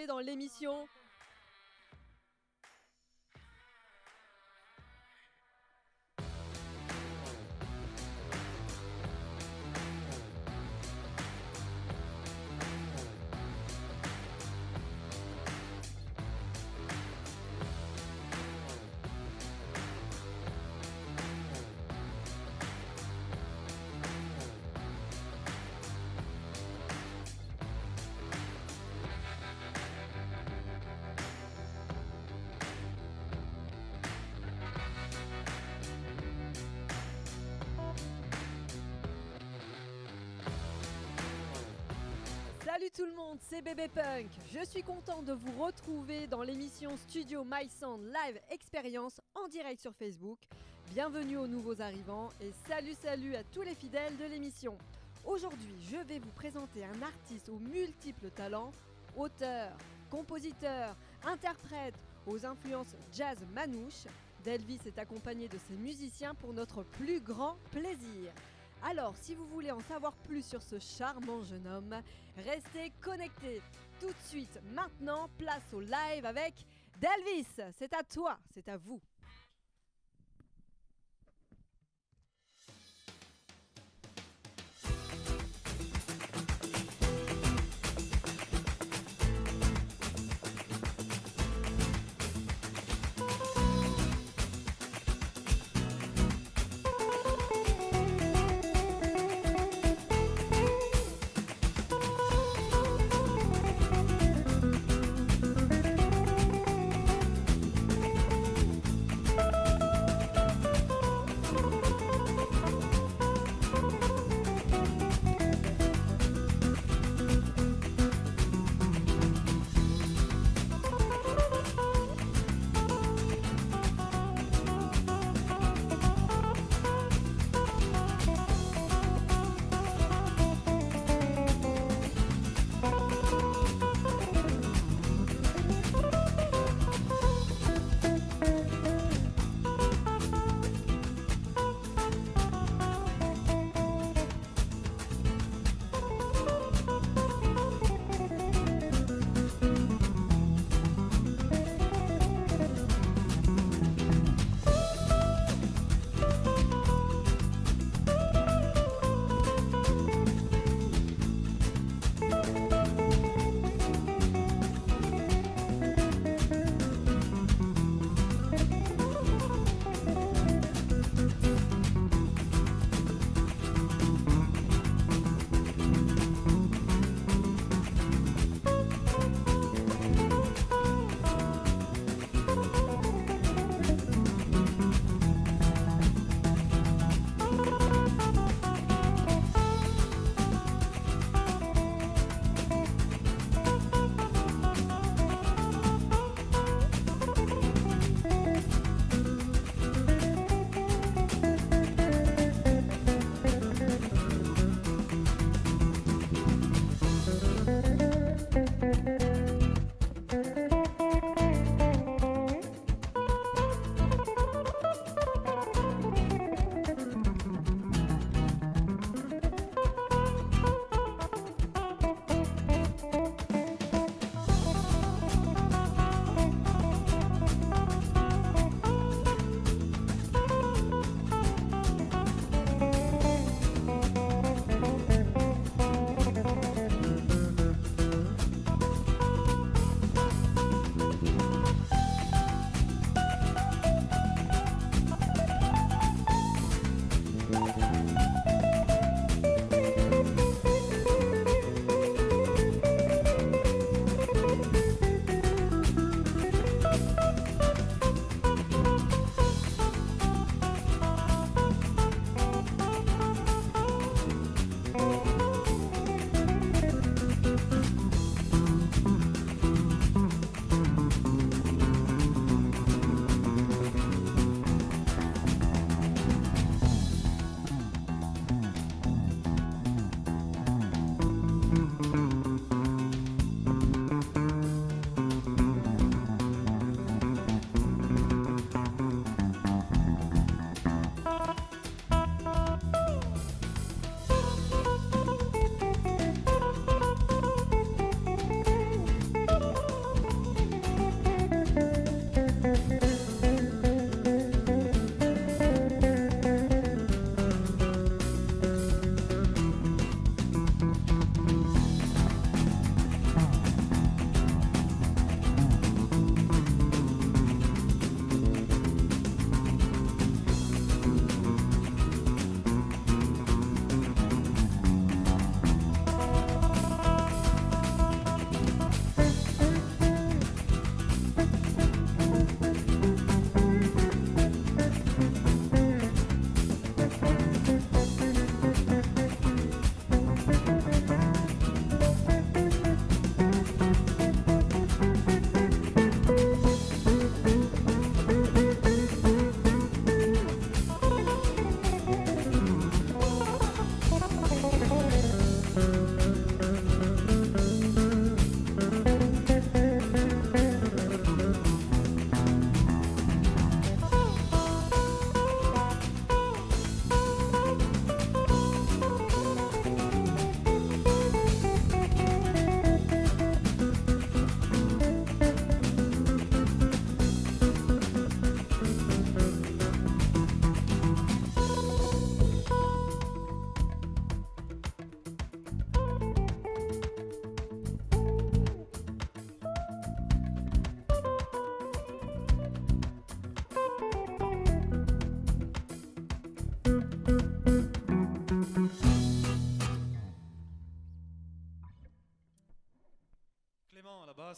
retrouver dans l'émission. Salut tout le monde, c'est Bébé Punk. Je suis content de vous retrouver dans l'émission Studio My Sound Live Experience en direct sur Facebook. Bienvenue aux nouveaux arrivants et salut à tous les fidèles de l'émission. Aujourd'hui, je vais vous présenter un artiste aux multiples talents, auteur, compositeur, interprète, aux influences jazz manouche. Delvis est accompagné de ses musiciens pour notre plus grand plaisir. Alors, si vous voulez en savoir plus sur ce charmant jeune homme, restez connectés. Tout de suite, maintenant, place au live avec Delvis. C'est à toi, c'est à vous.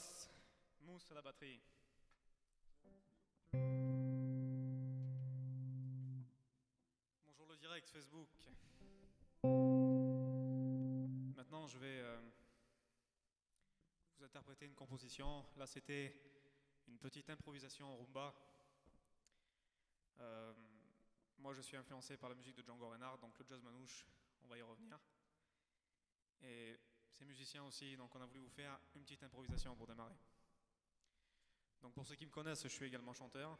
basse, Mousse à la batterie. Bonjour le direct Facebook. Maintenant je vais vous interpréter une composition. Là c'était une petite improvisation en rumba. Moi je suis influencé par la musique de Django Reinhardt, donc le jazz manouche, on va y revenir. Et ces musiciens aussi, donc on a voulu vous faire une petite improvisation pour démarrer. Donc pour ceux qui me connaissent, je suis également chanteur.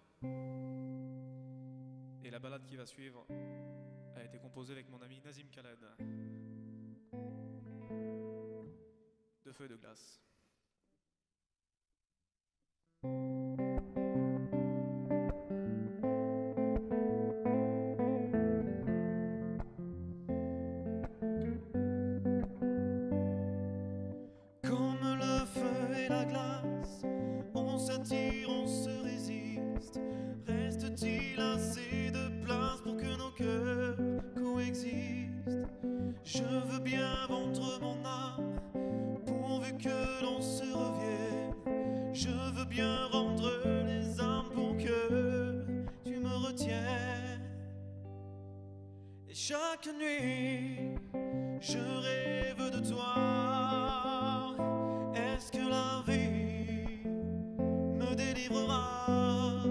Et la balade qui va suivre a été composée avec mon ami Nazim Khaled. De feu et de glace. Comme le feu et la glace, on s'attire, on se résiste. Reste-t-il assez de place pour que nos cœurs coexistent? Je veux bien vendre mon âme, pourvu que l'on se revienne. Je veux bien rendre les armes pour que tu me retiennes. Et chaque nuit, je rêve de toi. Est-ce que la vie me délivrera?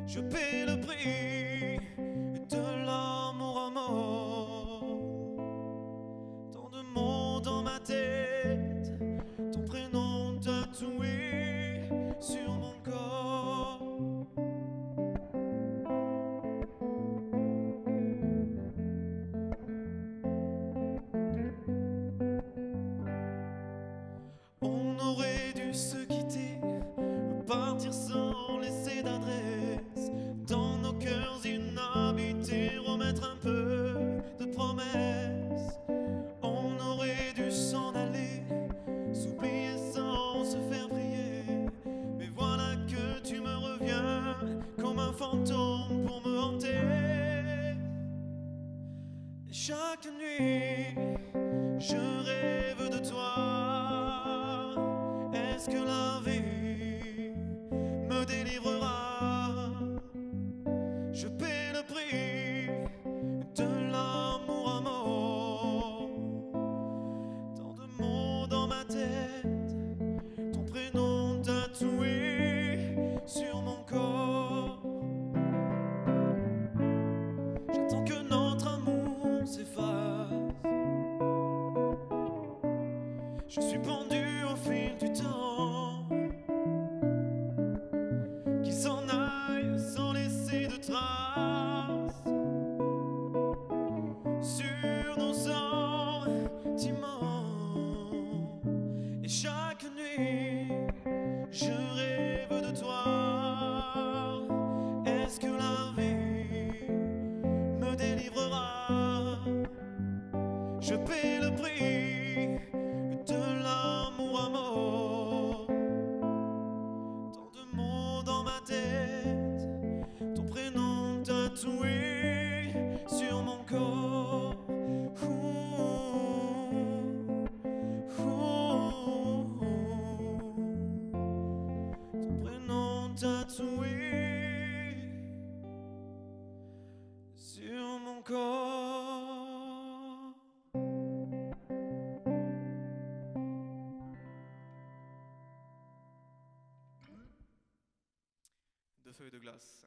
Je paie le prix de l'amour à mort. Tant de mots dans ma tête, ton prénom tatoué sur mon corps. On aurait dû se quitter, partir sans laisser d'adresse. Dans nos cœurs inhabités, remettre un peu de promesses. On aurait dû s'en aller, s'oublier sans se faire prier. Mais voilà que tu me reviens comme un fantôme pour me hanter. Et chaque nuit, je rêve de toi. Est-ce que la vie me délivrera? Je paie le prix de l'amour à mort. Tant de mots dans ma tête, ton prénom tatoué sur mon corps. J'attends que notre amour s'efface. Je suis pendu au fil du temps, qui s'en aille sans laisser de traces sur nos sentiments. Et chaque nuit, je rêve de toi. Est-ce que la vie me délivrera? Je paie le prix de l'amour à mort. Tant de mots dans ma tête, ton prénom tatoué sur mon corps. Ton prénom tatoué sur mon corps. De feu et de glace.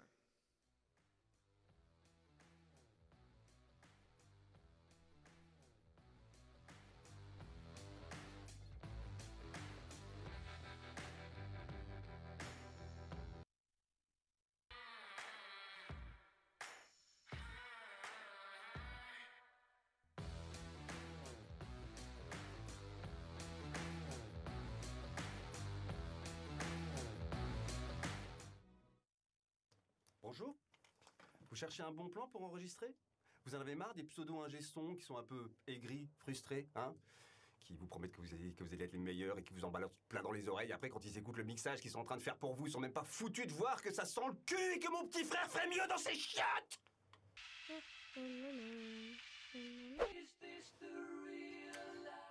Bonjour. Vous cherchez un bon plan pour enregistrer? Vous en avez marre des pseudo-ingé-sons qui sont un peu aigris, frustrés, hein? Qui vous promettent que vous allez être les meilleurs et qui vous en balancent plein dans les oreilles. Après, quand ils écoutent le mixage qu'ils sont en train de faire pour vous, ils sont même pas foutus de voir que ça sent le cul et que mon petit frère ferait mieux dans ses chiottes!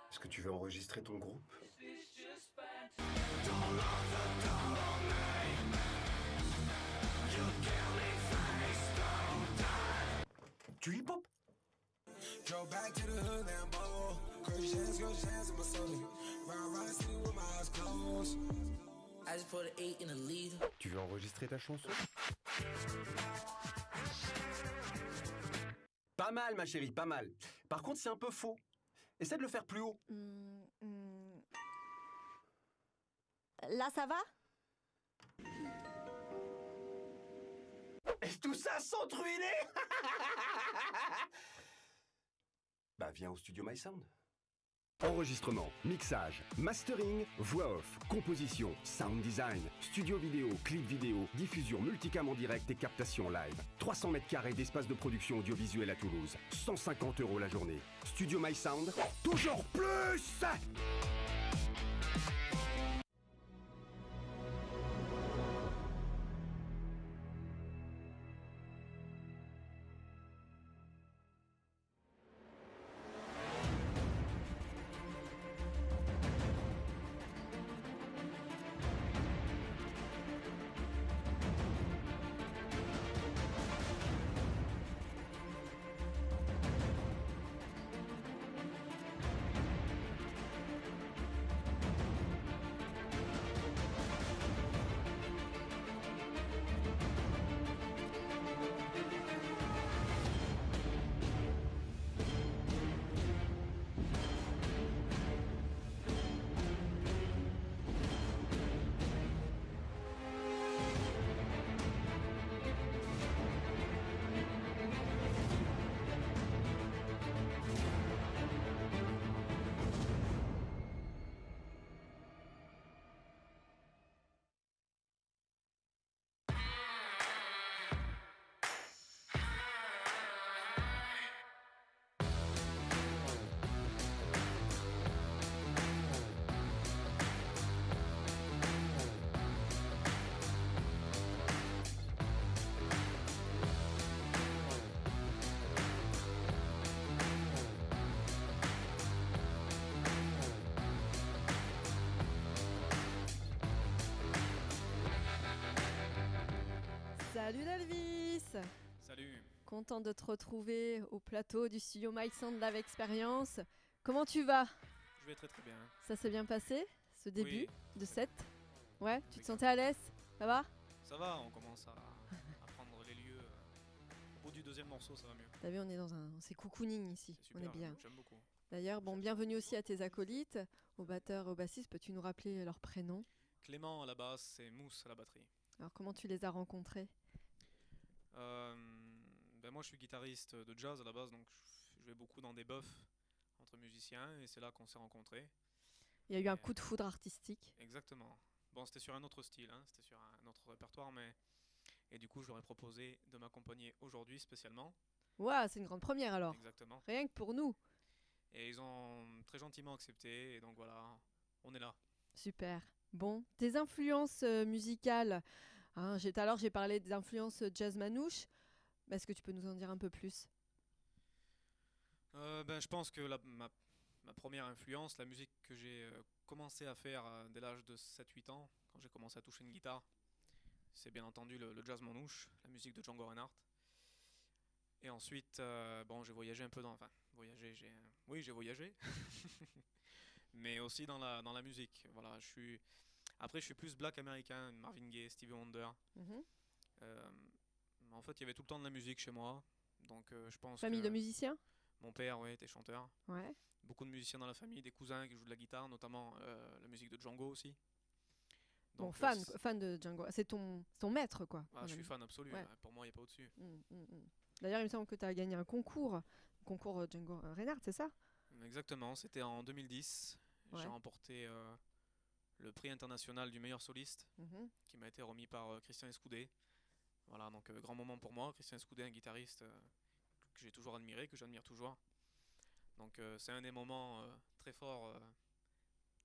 Est-ce que tu veux enregistrer ton groupe? go back to the hood, Lambo. Crazy hands in my soul. Ride city with my eyes closed. I just put an 8 in the lead. Tu veux enregistrer ta chanson? Pas mal, ma chérie, pas mal. Par contre, c'est un peu faux. Essaie de le faire plus haut. Là, ça va? Et tout ça sans te ruiner. Bah, viens au studio My Sound. Enregistrement, mixage, mastering, voix off, composition, sound design, studio vidéo, clip vidéo, diffusion multicam en direct et captation live. 300 mètres carrés d'espace de production audiovisuelle à Toulouse. 150 € la journée. Studio My Sound, toujours plus! Salut Elvis! Salut. Content de te retrouver au plateau du studio My Sound Live Experience. Comment tu vas? Je vais très très bien. Ça s'est bien passé, ce début Oui. de set? Ouais, tu te sentais à l'aise? Ça va? Ça va, on commence à prendre les lieux. Au bout du deuxième morceau, ça va mieux. T'as vu, on est dans c'est cocooning ici, C'est on super, est bien. j'aime beaucoup. D'ailleurs, bon, bienvenue aussi à tes acolytes, au batteur, au bassiste. Peux-tu nous rappeler leur prénom? Clément à la basse et Mousse à la batterie. Alors, comment tu les as rencontrés? Moi je suis guitariste de jazz à la base, donc je vais beaucoup dans des buffs entre musiciens et c'est là qu'on s'est rencontrés. Il y a eu un coup de foudre artistique. Exactement. Bon, c'était sur un autre style, hein, c'était sur un autre répertoire, mais... Et du coup, je leur ai proposé de m'accompagner aujourd'hui spécialement. Ouah, c'est une grande première alors. Exactement. Rien que pour nous. Et ils ont très gentiment accepté, et donc voilà, on est là. Super. Bon, tes influences musicales. Hein, tout à l'heure, j'ai parlé des influences jazz manouche. Est-ce que tu peux nous en dire un peu plus? Je pense que ma première influence, la musique que j'ai commencé à faire dès l'âge de 7-8 ans, quand j'ai commencé à toucher une guitare, c'est bien entendu le jazz manouche, la musique de Django Reinhardt. Et ensuite, j'ai voyagé un peu dans... Enfin, oui, j'ai voyagé. Mais aussi dans la musique. Voilà, Après, je suis plus black américain, Marvin Gaye, Stevie Wonder. En fait, il y avait tout le temps de la musique chez moi. Donc, je pense Famille que de musiciens? mon père, ouais, était chanteur. Ouais. Beaucoup de musiciens dans la famille, des cousins qui jouent de la guitare, notamment la musique de Django aussi. Bon, Donc, fan de Django. C'est ton maître, quoi. je suis fan absolu. Ouais. Ouais. Pour moi, il n'y a pas au-dessus. D'ailleurs, il me semble que tu as gagné un concours Django Reinhardt, c'est ça? Exactement, c'était en 2010. Ouais. J'ai remporté le prix international du meilleur soliste qui m'a été remis par Christian Escoudé. Voilà, donc grand moment pour moi. Christian Escoudé, un guitariste que j'ai toujours admiré, que j'admire toujours. Donc c'est un des moments très forts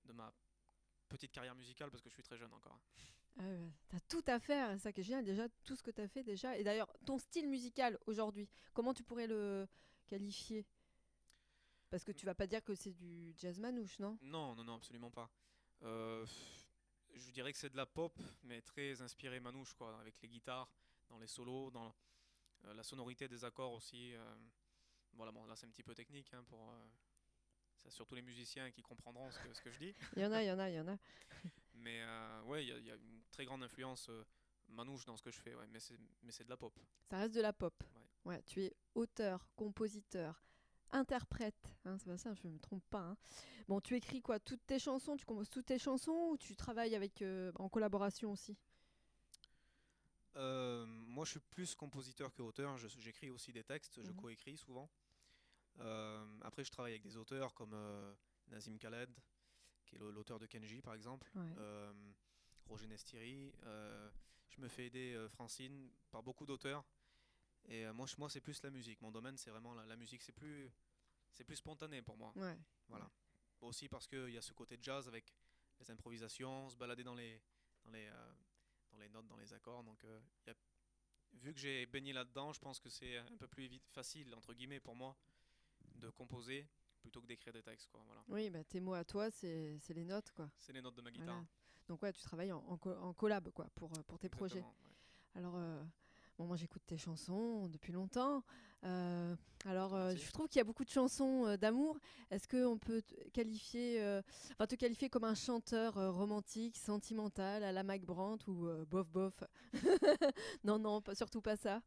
de ma petite carrière musicale parce que je suis très jeune encore. T'as tout à faire, c'est ça qui est génial, déjà, tout ce que t'as fait déjà. Et d'ailleurs, ton style musical aujourd'hui, comment tu pourrais le qualifier? Parce que tu vas pas dire que c'est du jazz manouche, non? Non, absolument pas. Je dirais que c'est de la pop, mais très inspiré manouche, quoi, avec les guitares, dans les solos, dans la sonorité des accords aussi. voilà, bon, là c'est un petit peu technique hein, pour c'est surtout les musiciens qui comprendront ce que je dis. Il y en a. Mais ouais, il y a une très grande influence manouche dans ce que je fais, ouais, mais c'est de la pop. Ça reste de la pop. Ouais. Ouais, tu es auteur, compositeur, interprète. Hein, c'est pas ça, je me trompe pas. Hein. Bon, tu écris quoi? Toutes tes chansons? Tu composes toutes tes chansons ou tu travailles avec en collaboration aussi? Moi, je suis plus compositeur que auteur. J'écris aussi des textes, je Mhm. coécris souvent. Après, je travaille avec des auteurs comme Nazim Khaled, qui est l'auteur de Kenji, par exemple. Ouais. Roger Nestiri. Je me fais aider, Francine, par beaucoup d'auteurs. Et moi, c'est plus la musique. Mon domaine, c'est vraiment la musique. C'est plus spontané pour moi. Ouais. Voilà. Aussi parce qu'il y a ce côté jazz avec les improvisations, se balader dans les notes, dans les accords. Donc, vu que j'ai baigné là-dedans, je pense que c'est un peu plus facile, entre guillemets, pour moi, de composer plutôt que d'écrire des textes, quoi. Voilà. Oui, bah, tes mots à toi, c'est les notes, quoi. C'est les notes de ma guitare. Voilà. Donc ouais, tu travailles en collab, quoi, pour tes projets. Exactement, ouais. Alors, bon, moi j'écoute tes chansons depuis longtemps. Alors, Merci. je trouve qu'il y a beaucoup de chansons d'amour. Est-ce qu'on peut te qualifier comme un chanteur romantique, sentimental, à la Mike Brandt ou bof bof? Non, non, surtout pas ça.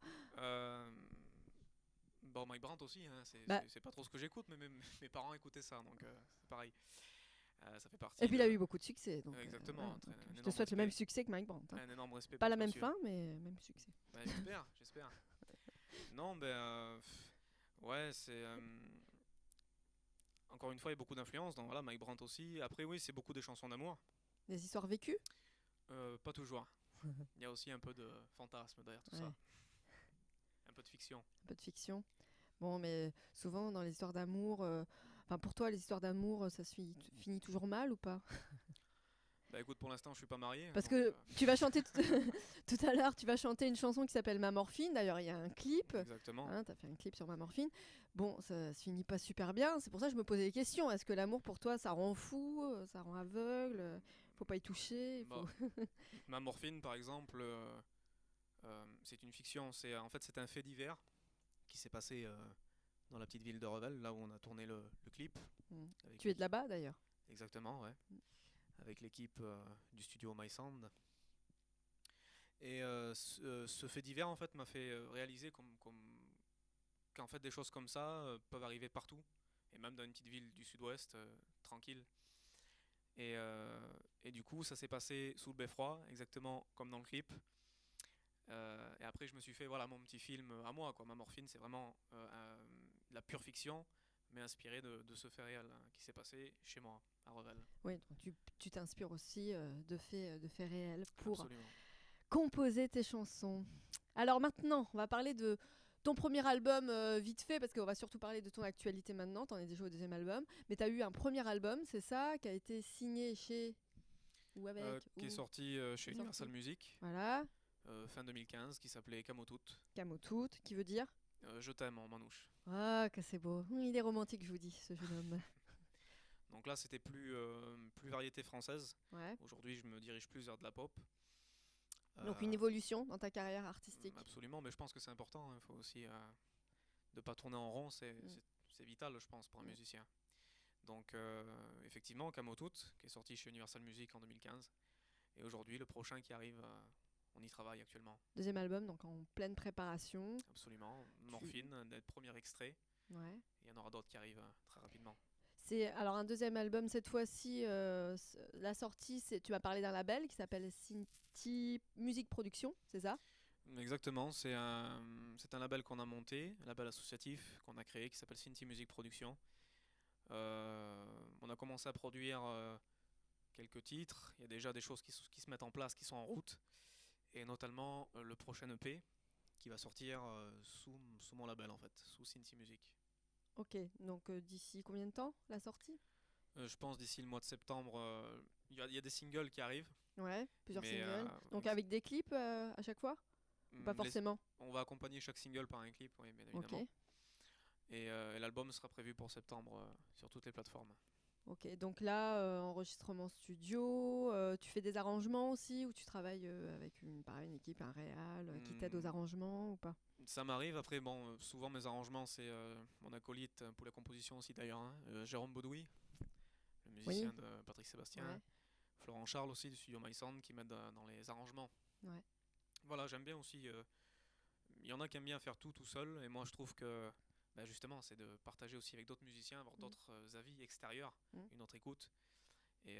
Bon, Mike Brandt aussi, hein, Bah. c'est pas trop ce que j'écoute, mais mes parents écoutaient ça, donc c'est pareil. Ça fait partie. Et puis il a eu beaucoup de succès. Donc, Exactement, voilà. un Donc, je te énorme souhaite le même respect. succès que Mike Brandt. Hein. Un énorme respect. Pas pour la ce même monsieur. fin, mais même succès. Bah, j'espère. Non, ouais, c'est encore une fois, il y a beaucoup d'influence. Donc voilà, Mike Brandt aussi. Après, oui, c'est beaucoup des chansons d'amour. Des histoires vécues? Pas toujours. Il y a aussi un peu de fantasme derrière tout Ouais. ça. Un peu de fiction. Un peu de fiction. Bon, mais souvent dans les histoires d'amour, pour toi, les histoires d'amour, ça se finit toujours mal ou pas? Bah écoute, pour l'instant, je suis pas marié. Parce donc, que tu vas chanter tout à l'heure, tu vas chanter une chanson qui s'appelle Ma Morphine. D'ailleurs, il y a un clip. exactement. Hein, tu as fait un clip sur Ma Morphine. Bon, ça se finit pas super bien. C'est pour ça que je me posais des questions. Est-ce que l'amour pour toi, ça rend fou, ça rend aveugle? Faut pas y toucher. Bah, Ma morphine, par exemple, c'est une fiction. En fait, c'est un fait divers qui s'est passé dans la petite ville de Revel, là où on a tourné le clip. Mm. Avec Tu es de là-bas d'ailleurs. Exactement, ouais. Avec l'équipe du studio My Sound. Et ce fait divers, en fait, m'a fait réaliser qu'en fait, des choses comme ça peuvent arriver partout. Et même dans une petite ville du sud-ouest, tranquille. Et du coup, ça s'est passé sous le beffroi, exactement comme dans le clip. Et après, je me suis fait voilà, mon petit film à moi, quoi. Ma morphine, c'est vraiment la pure fiction, mais inspiré de ce fait réel hein, qui s'est passé chez moi, à Revel. Oui, donc tu t'inspires aussi de faits réels pour Absolument. composer tes chansons. Alors maintenant, on va parler de ton premier album vite fait, parce qu'on va surtout parler de ton actualité maintenant. Tu en es déjà au deuxième album. Mais tu as eu un premier album, c'est ça, qui a été signé chez... Ou avec Qui est ou- sorti chez Universal Music Voilà, fin 2015, qui s'appelait Kamotout. Kamotout, qui veut dire... Je t'aime en manouche. Ah, que c'est beau. Il est romantique, je vous dis, ce jeune homme. Donc là, c'était plus variété française. Ouais. Aujourd'hui, je me dirige plus vers de la pop. Donc une évolution dans ta carrière artistique. Absolument, mais je pense que c'est important. Il faut aussi de pas tourner en rond, c'est vital, je pense, pour un musicien. Donc effectivement, Kamotout, qui est sorti chez Universal Music en 2015, et aujourd'hui, le prochain qui arrive, on y travaille actuellement. Deuxième album, donc en pleine préparation. Absolument. Morphine, d'être premier extrait. Ouais. Il y en aura d'autres qui arrivent très rapidement. C'est alors un deuxième album cette fois-ci. La sortie, tu m'as parlé d'un label qui s'appelle Cinti Music Production, c'est ça? Exactement, c'est un label qu'on a monté, un label associatif qu'on a créé qui s'appelle Cinti Music Production. On a commencé à produire quelques titres, il y a déjà des choses qui se mettent en place, qui sont en route, et notamment le prochain EP qui va sortir sous mon label en fait, sous Cinti Music. Ok, donc d'ici combien de temps la sortie? Je pense d'ici le mois de septembre, il y a des singles qui arrivent. Ouais, plusieurs Mais, singles. Donc on- avec des clips à chaque fois? Pas forcément. On va accompagner chaque single par un clip, oui, bien évidemment. Ok. Et l'album sera prévu pour septembre sur toutes les plateformes. Ok, donc là, enregistrement studio, tu fais des arrangements aussi ou tu travailles avec pareil, une équipe, un réal qui t'aide aux Hmm, arrangements ou pas? Ça m'arrive. Après, bon, souvent mes arrangements, c'est mon acolyte pour la composition aussi d'ailleurs, hein, Jérôme Baudouin, le Oui, musicien de Patrick Sébastien, ouais, Florent Charles aussi du studio My Sound qui m'aide dans les arrangements. ouais. Voilà, j'aime bien aussi. Il y en a qui aiment bien faire tout seul, et moi je trouve que bah, justement, c'est de partager aussi avec d'autres musiciens, avoir Mm, d'autres avis extérieurs, mm. une autre écoute, et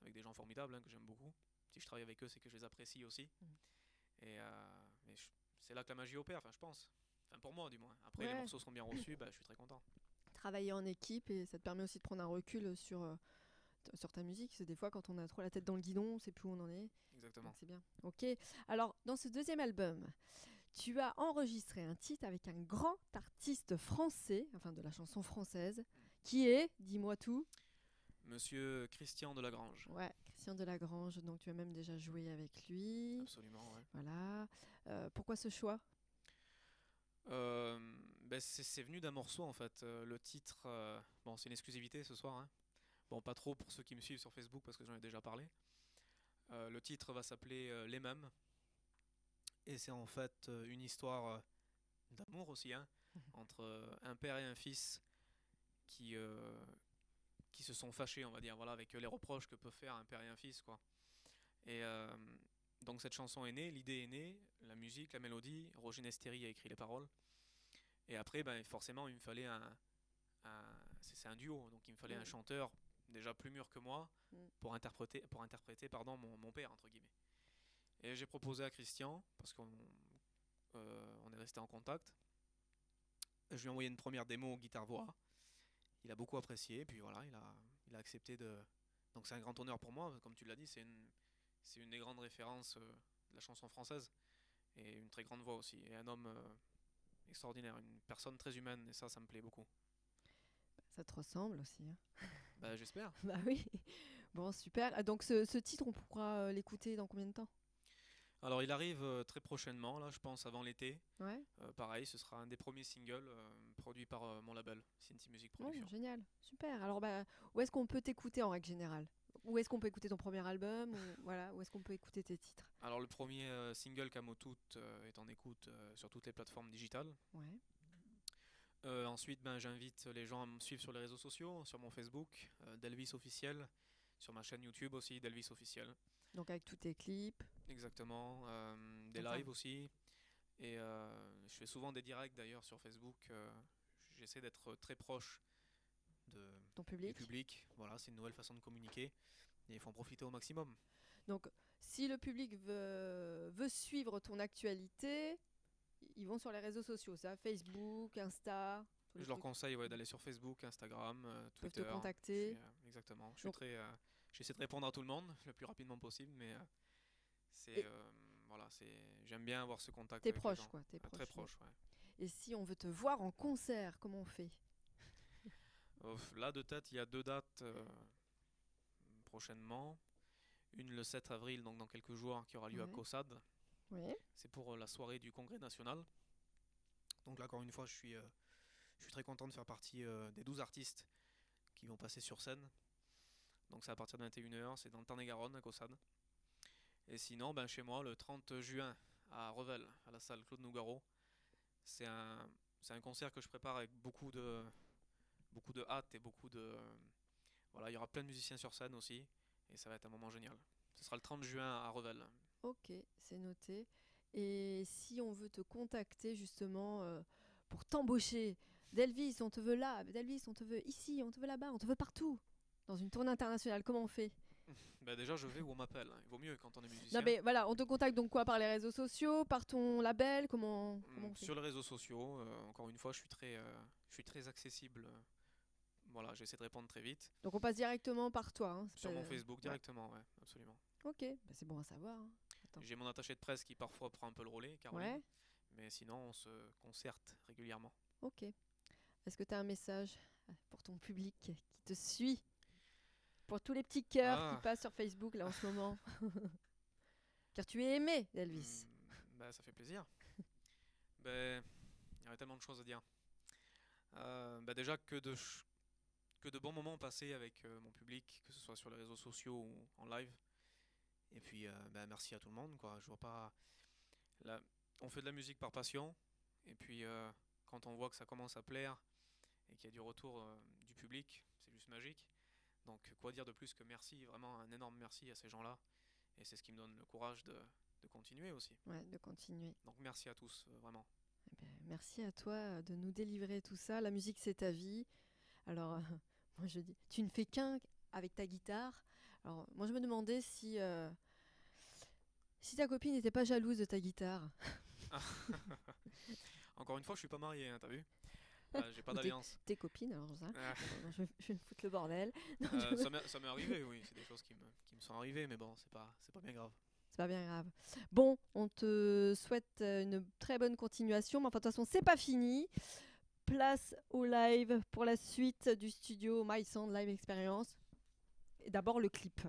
avec des gens formidables hein, que j'aime beaucoup. Si je travaille avec eux, c'est que je les apprécie aussi. Mm. Et c'est là que la magie opère, enfin, je pense. Enfin, pour moi, du moins. Après, les Ouais, morceaux sont bien reçus, bah, je suis très content. travailler en équipe et ça te permet aussi de prendre un recul sur ta musique. C'est des fois quand on a trop la tête dans le guidon, on sait plus où on en est. Donc Exactement. c'est bien. Ok. Alors, dans ce deuxième album, tu as enregistré un titre avec un grand artiste français, enfin de la chanson française, qui est, dis-moi tout, Monsieur Christian Delagrange. ouais, Christian Delagrange. Donc tu as même déjà joué avec lui. Absolument, ouais. Voilà. Pourquoi ce choix? Euh, c'est venu d'un morceau en fait. Le titre, bon, c'est une exclusivité ce soir, hein. Bon, pas trop pour ceux qui me suivent sur Facebook parce que j'en ai déjà parlé. Le titre va s'appeler Les Mêmes. Et c'est en fait une histoire d'amour aussi, hein, entre un père et un fils qui, euh, qui se sont fâchés, on va dire, voilà, avec les reproches que peut faire un père et un fils, quoi. Et donc cette chanson est née, l'idée est née, la musique, la mélodie, Roger Nesteri a écrit les paroles. Et après, ben, forcément, il me fallait c'est un duo, donc il me fallait un Mm, chanteur déjà plus mûr que moi mm. pour interpréter pardon, mon père, entre guillemets. Et j'ai proposé à Christian, parce qu'on est resté en contact. Je lui ai envoyé une première démo guitare-voix. Il a beaucoup apprécié, puis voilà, il a accepté de. Donc c'est un grand honneur pour moi, comme tu l'as dit, c'est une des grandes références de la chanson française, et une très grande voix aussi, et un homme extraordinaire, une personne très humaine, et ça me plaît beaucoup. Ça te ressemble aussi, hein. Bah, j'espère. Bah oui. Bon, super. Ah, donc ce titre, on pourra l'écouter dans combien de temps? Alors il arrive très prochainement, là je pense avant l'été. Ouais. Pareil, ce sera un des premiers singles produits par mon label, Cinti Music Oh, Production. génial. Super. Alors, bah, où est-ce qu'on peut t'écouter en règle générale? Où est-ce qu'on peut écouter ton premier album ou, voilà, où est-ce qu'on peut écouter tes titres? Alors le premier single Camotout est en écoute sur toutes les plateformes digitales. Ouais. Ensuite, ben, j'invite les gens à me suivre sur les réseaux sociaux, sur mon Facebook, Delvis Officiel, sur ma chaîne YouTube aussi, Delvis Officiel. Donc, avec tous tes clips. Exactement. Des Enfin, lives aussi. Et je fais souvent des directs d'ailleurs sur Facebook. J'essaie d'être très proche de, ton du public. public. Voilà, c'est une nouvelle façon de communiquer. Et il faut en profiter au maximum. Donc, si le public veut suivre ton actualité, ils vont sur les réseaux sociaux, ça, Facebook, Insta, tous les Je leur trucs. conseille ouais, d'aller sur Facebook, Instagram, Ils peuvent te Twitter. contacter. Exactement. Donc, J'essaie de répondre à tout le monde le plus rapidement possible, mais c'est et voilà, j'aime bien avoir ce contact t'es avec les proche, gens. quoi. T'es Très proche. proche, ouais. Et si on veut te voir en concert, comment on fait? Là, de tête, il y a 2 dates prochainement. Une le 7 avril, donc dans quelques jours, qui aura lieu à Ouais. Caussade. Oui. C'est pour la soirée du Congrès national. Donc là, encore une fois, je suis très content de faire partie des 12 artistes qui vont passer sur scène. Donc c'est à partir de 21h, c'est dans le Tarn-et-Garonne, à Caussade. Et sinon, ben, chez moi, le 30 juin, à Revel, à la salle Claude Nougaro, c'est un concert que je prépare avec beaucoup de hâte et Voilà, il y aura plein de musiciens sur scène aussi, et ça va être un moment génial. Ce sera le 30 juin à Revel. Ok, c'est noté. Et si on veut te contacter justement pour t'embaucher, Delvis, on te veut là, Delvis, on te veut ici, on te veut là-bas, on te veut partout. Dans une tournée internationale, comment on fait? Ben déjà, je vais où on m'appelle, hein. Il vaut mieux quand on est musicien. Non mais voilà, on te contacte donc quoi? Par les réseaux sociaux, par ton label, comment on fait? Sur les réseaux sociaux, encore une fois, je suis très accessible. Voilà, j'essaie de répondre très vite. Donc on passe directement par toi, hein, c'est Sur pas- mon Facebook ouais. directement, ouais, absolument. Ok, bah, c'est bon à savoir, hein. Attends. J'ai mon attaché de presse qui parfois prend un peu le relais, Caroline. Ouais, Mais sinon, on se concerte régulièrement. ok. Est-ce que tu as un message pour ton public qui te suit? Pour tous les petits cœurs qui Ah, passent sur Facebook là en ce moment. Car tu es aimé, Elvis. bah, ça fait plaisir. Ben, il y aurait tellement de choses à dire. Bah, déjà que de bons moments passés avec mon public, que ce soit sur les réseaux sociaux ou en live. Et puis, merci à tout le monde, quoi. Je vois pas. Là, on fait de la musique par passion. Et puis, quand on voit que ça commence à plaire et qu'il y a du retour du public, c'est juste magique. Donc, quoi dire de plus que merci, vraiment un énorme merci à ces gens-là. Et c'est ce qui me donne le courage de continuer aussi. Ouais, de continuer. Donc, merci à tous, vraiment. Eh ben, merci à toi de nous délivrer tout ça. La musique, c'est ta vie. Alors, moi, je dis, tu ne fais qu'un avec ta guitare. Alors, moi, je me demandais si ta copine n'était pas jalouse de ta guitare. Encore une fois, je suis pas marié, hein, t'as vu? J'ai pas Ou d'alliance. tes copines, alors ça. Ah. Je vais me foutre le bordel. Non, Ça m'est arrivé, oui, c'est des choses qui me sont arrivées, mais bon, c'est pas bien grave. c'est pas bien grave. Bon, on te souhaite une très bonne continuation, mais enfin, de toute façon, c'est pas fini. Place au live pour la suite du studio My Sound Live Experience. Et d'abord le clip.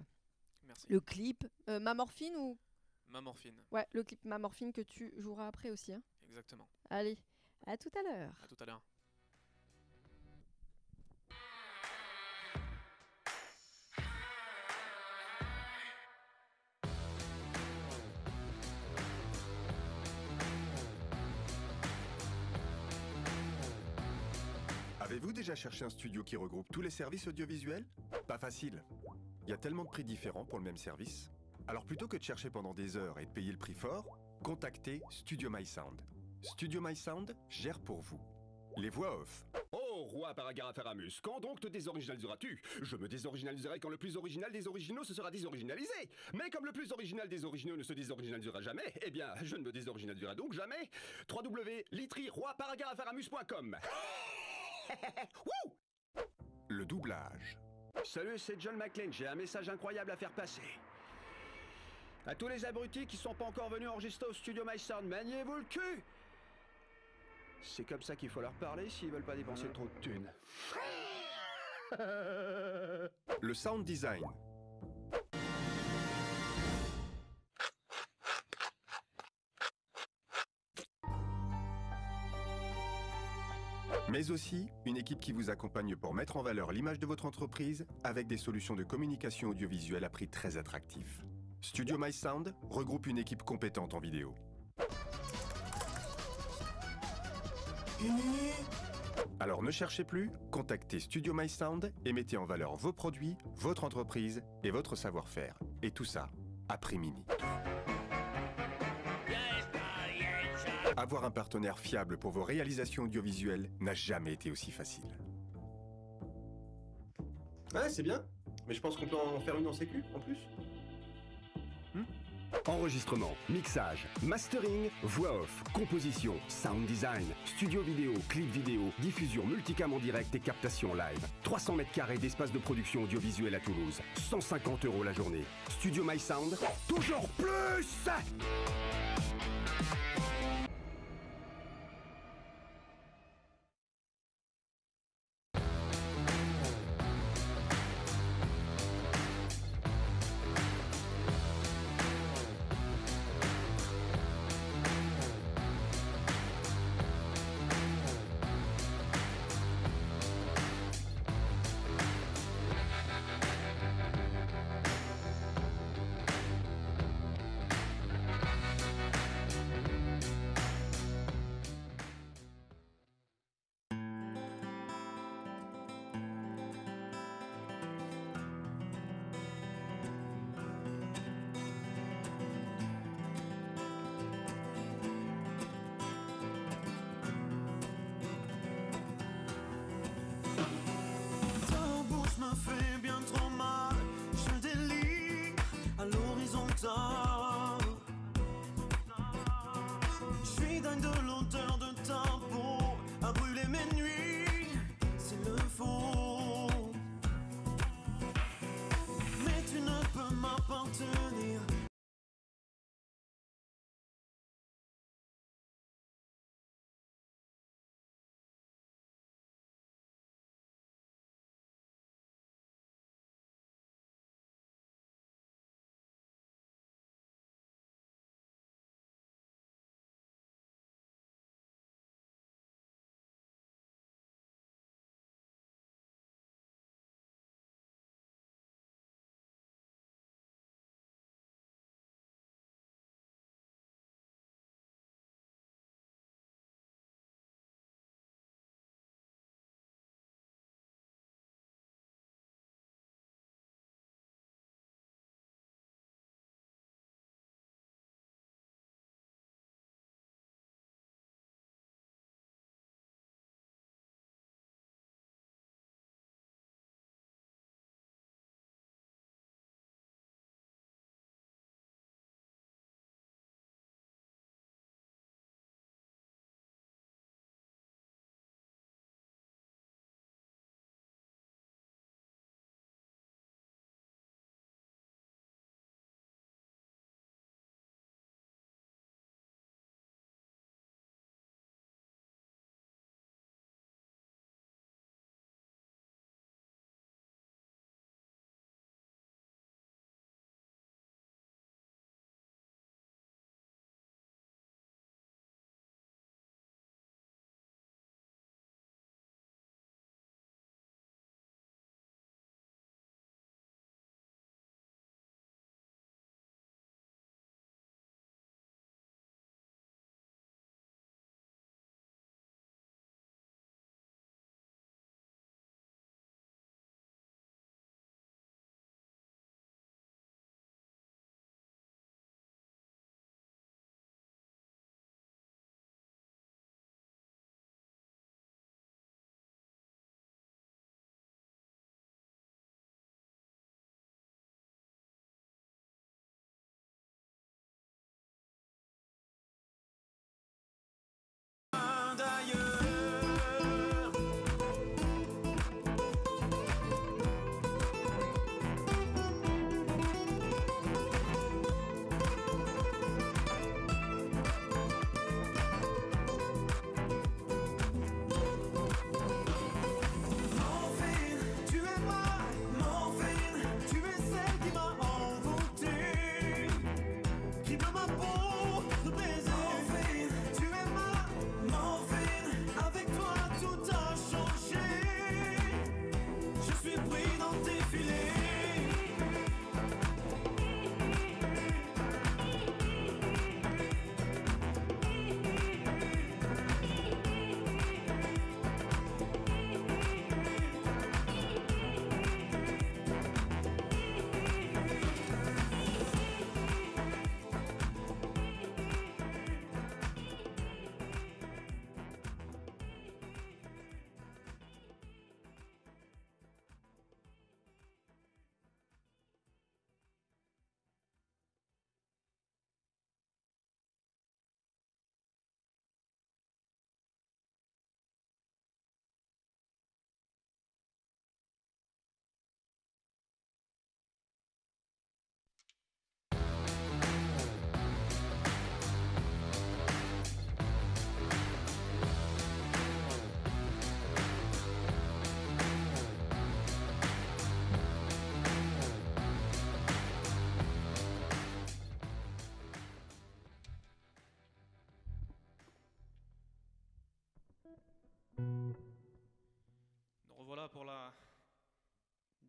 Merci. Le clip, Ma Morphine ou... Ma morphine, Ouais, le clip Ma Morphine que tu joueras après aussi. Hein. exactement. Allez, à tout à l'heure. À tout à l'heure. Avez-vous déjà cherché un studio qui regroupe tous les services audiovisuels? Pas facile. Il y a tellement de prix différents pour le même service. Alors plutôt que de chercher pendant des heures et de payer le prix fort, contactez Studio My Sound. Studio My Sound gère pour vous les voix off. Oh, roi Paragarafaramus, quand donc te désoriginaliseras-tu? Je me désoriginaliserai quand le plus original des originaux se sera désoriginalisé. Mais comme le plus original des originaux ne se désoriginalisera jamais, eh bien, je ne me désoriginaliserai donc jamais. www.litri-roi-paragarafaramus.com. Le doublage. Salut, c'est John McClane, j'ai un message incroyable à faire passer. À tous les abrutis qui sont pas encore venus enregistrer au studio My Sound, maniez-vous le cul! C'est comme ça qu'il faut leur parler s'ils veulent pas dépenser trop de thunes. Le sound design. Mais aussi une équipe qui vous accompagne pour mettre en valeur l'image de votre entreprise avec des solutions de communication audiovisuelle à prix très attractif. Studio My Sound regroupe une équipe compétente en vidéo. Alors ne cherchez plus, contactez Studio My Sound et mettez en valeur vos produits, votre entreprise et votre savoir-faire. Et tout ça à prix mini. Avoir un partenaire fiable pour vos réalisations audiovisuelles n'a jamais été aussi facile. Ouais, c'est bien. Mais je pense qu'on peut en faire une en sécu, en plus. Enregistrement, mixage, mastering, voix off, composition, sound design, studio vidéo, clip vidéo, diffusion multicam en direct et captation live. 300 mètres carrés d'espace de production audiovisuelle à Toulouse. 150 € la journée. Studio My Sound, toujours plus! Ta bouche me fait bien trop mal, je délire à l'horizontale. Je suis dingue de l'odeur de ta peau, à brûler mes nuits, s'il le faut. Mais tu ne peux m'appartenir.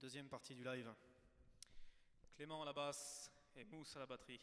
Deuxième partie du live. Clément à la basse et Mousse à la batterie.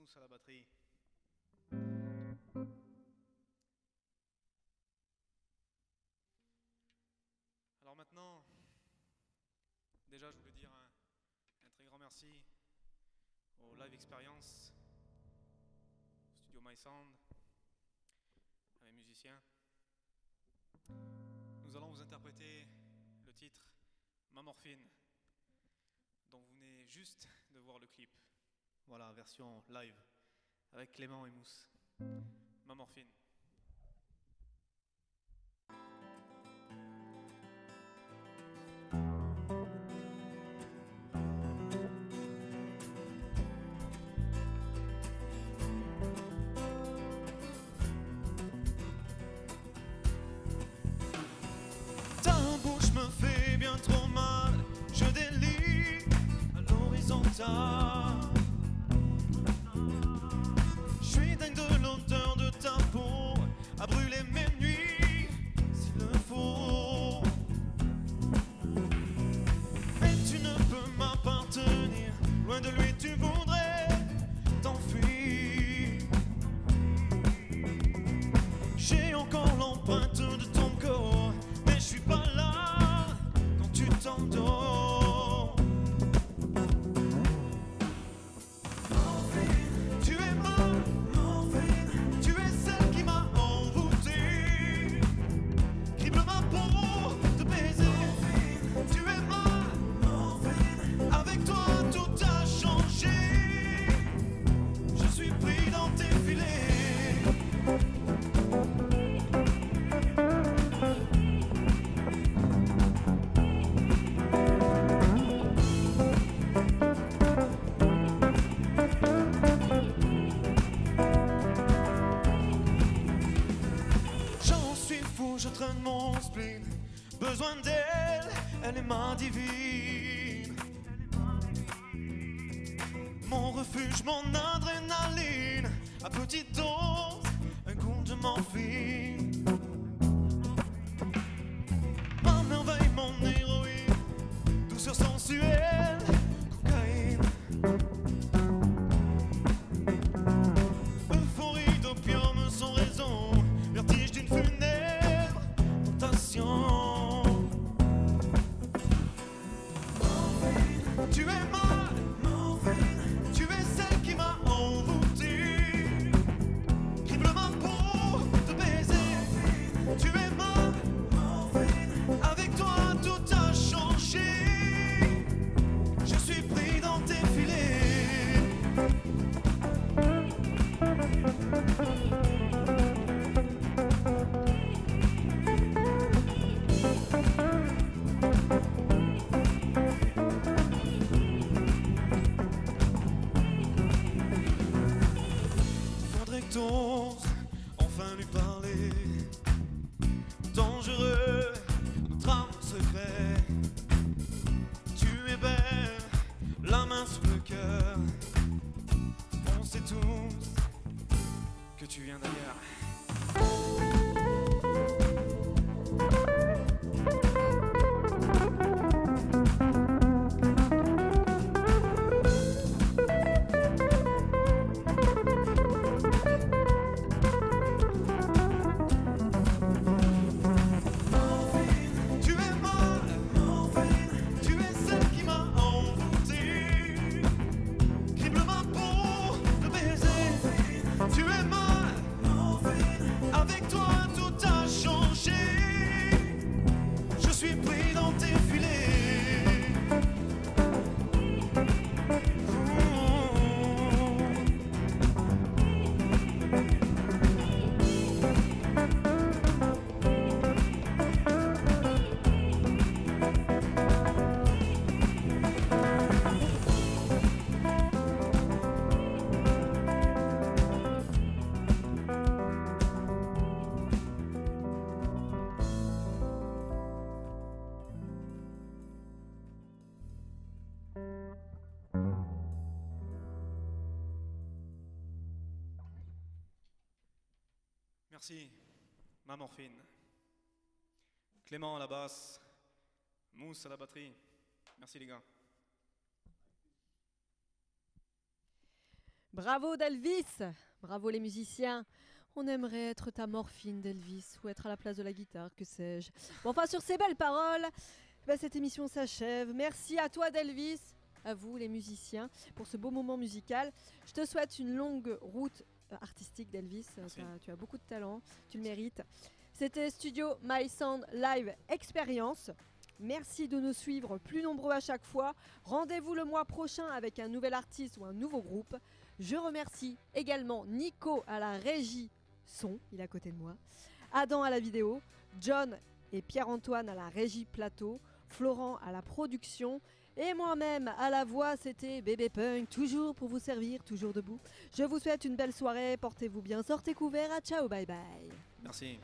Mousse à la batterie. Alors maintenant, déjà je voulais dire un très grand merci au Live Experience, au studio My Sound, à mes musiciens. Nous allons vous interpréter le titre Ma Morphine, dont vous venez juste de voir le clip. Voilà, version live, avec Clément et Mousse. Ma Morphine. Ta bouche me fait bien trop mal, je délie à l'horizontale. Je suis dingue de l'odeur de ta peau, à brûler mes nuits s'il le faut. Mais tu ne peux m'appartenir, loin de lui tu voudrais t'enfuir. J'ai encore l'empreinte de ton corps, mais je suis pas là quand tu t'endors. Tu es ma morphine, tu es celle qui m'a envoûté. Crible ma peau de baiser. Tu es ma morphine, avec toi tout a changé. Je suis pris dans tes filets. J'en suis fou, je traîne mon spleen. Besoin d'elle, elle est ma divine. Mon refuge, mon adrénaline. À petite dose, un coup de morphine. Ma merveille, mon héroïne. Douceur sensuelle, cocaïne. Euphorie d'opium sans raison, vertige d'une funèbre tentation. Tu es ma morphine, tu es celle qui m'a envoûté. Crible ma peau de baiser. Tu es ma morphine, avec toi tout a changé. Je suis pris dans tes filets. Faudrait que t'oses enfin lui parler. Dangereux, notre âme secret. Tu es belle, la main sur le cœur. On sait tous Que tu viens d'ailleurs. tu es ma morphine, tu es celle qui m'a envoûté. Crible ma peau de baiser. Tu es ma morphine, avec toi tout a changé. Je suis pris dans tes filets. Merci, Ma Morphine. Clément à la basse, Mousse à la batterie. Merci les gars. Bravo Delvis, bravo les musiciens. On aimerait être ta morphine Delvis ou être à la place de la guitare, que sais-je. Bon, enfin sur ces belles paroles, cette émission s'achève. Merci à toi Delvis, à vous les musiciens, pour ce beau moment musical. Je te souhaite une longue route artistique Delvis. Tu as beaucoup de talent, tu le mérites. C'était Studio My Sound Live Experience. Merci de nous suivre plus nombreux à chaque fois. Rendez-vous le mois prochain avec un nouvel artiste ou un nouveau groupe. Je remercie également Nico à la régie son, il est à côté de moi, Adam à la vidéo, John et Pierre-Antoine à la régie plateau, Florent à la production et moi-même à la voix. C'était Bébé Punk, toujours pour vous servir, toujours debout. Je vous souhaite une belle soirée, portez-vous bien, sortez couverts, ciao, bye bye. Merci.